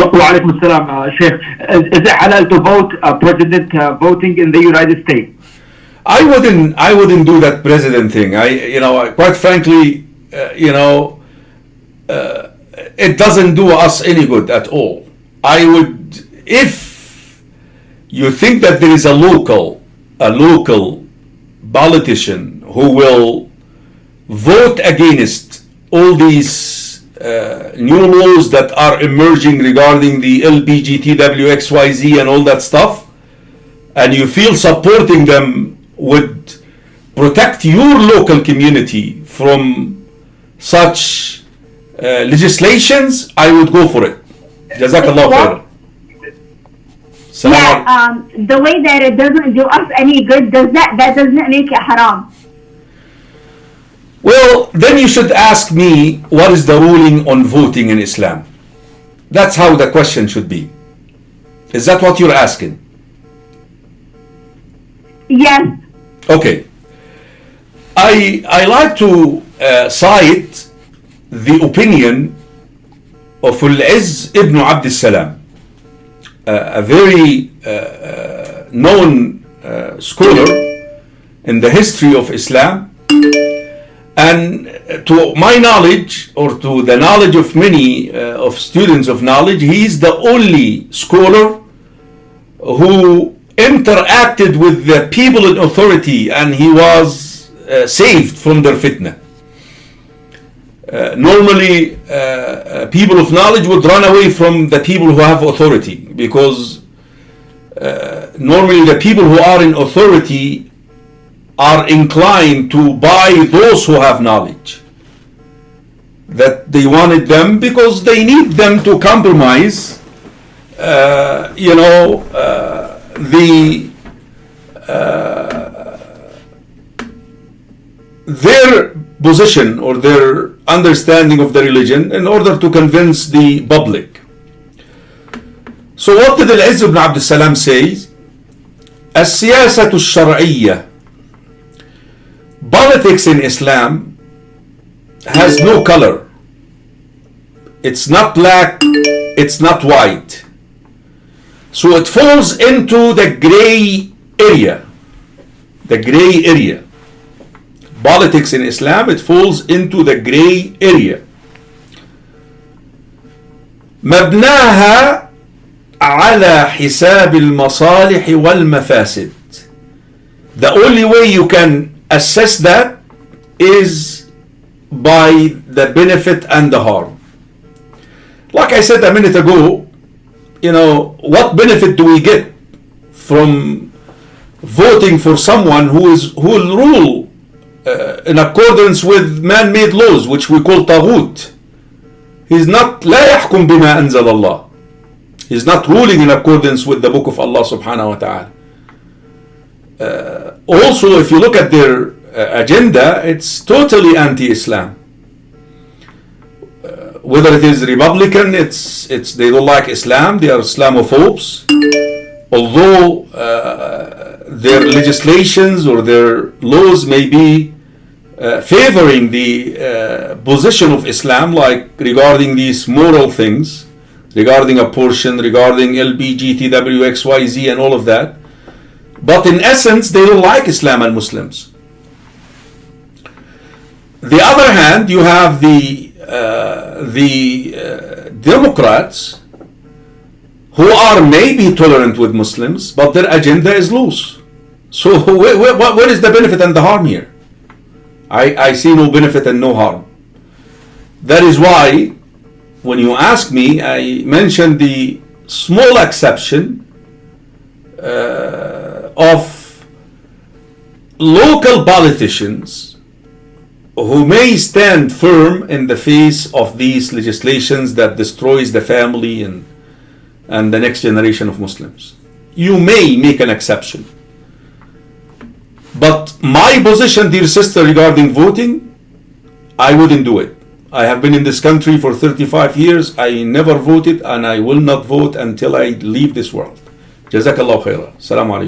وعليكم السلام, Sheikh. Is it halal to vote president voting in the United States? I wouldn't do that president thing. Quite frankly, it doesn't do us any good at all. I would, if you think that there is a local politician who will vote against all these new laws that are emerging regarding the 𝙀𝙢𝙖𝙞𝙀 and all that stuff, and you feel supporting them would protect your local community from such legislations, I would go for it. Jazakallah khair. Yeah, the way that it doesn't do us any good, that doesn't make it haram. Well, then you should ask me what is the ruling on voting in Islam. That's how the question should be. Is that what you're asking? Yes. Okay. I like to cite the opinion of 𝙀𝙢𝙖𝙞𝙀 ibn Abd salam, a very known scholar in the history of Islam, and to my knowledge, or to the knowledge of many of students of knowledge, he is the only scholar who interacted with the people in authority, and he was saved from their fitna. Normally, people of knowledge would run away from the people who have authority, because normally the people who are in authority are inclined to buy those who have knowledge. That they wanted them because they need them to compromise, their position or their understanding of the religion in order to convince the public. So what did 𝙀𝙀𝙖𝙀 ibn Abd salam say? السياسة الشرعية, politics in Islam has no color. It's not black, it's not white. So it falls into the gray area. The gray area. Politics in Islam, it falls into the gray area. مبناها على حساب المصالح والمفاسد. The only way you can assess that is by the benefit and the harm. Like I said a minute ago, what benefit do we get from voting for someone who will rule in accordance with man-made laws, which we call طاغوت? He's not لا يحكم بما أنزل الله. He's not ruling in accordance with the book of Allah subhanahu wa ta'ala. Also, if you look at their agenda, it's totally anti-Islam. Whether it is Republican, it's they don't like Islam, they are Islamophobes. Although their legislations or their laws may be favoring the position of Islam, like regarding these moral things, regarding abortion, regarding 𝙀𝙀𝙀𝙀𝙀 and all of that. But in essence, they don't like Islam and Muslims. The other hand, you have the Democrats, who are maybe tolerant with Muslims, but their agenda is loose. So what is the benefit and the harm here? I see no benefit and no harm. That is why, when you ask me, I mentioned the small exception of local politicians who may stand firm in the face of these legislations that destroys the family and the next generation of Muslims. You may make an exception. But my position, dear sister, regarding voting, I wouldn't do it. I have been in this country for 35 years. I never voted, and I will not vote until I leave this world. Jazakallah khairan. Assalamu alaikum.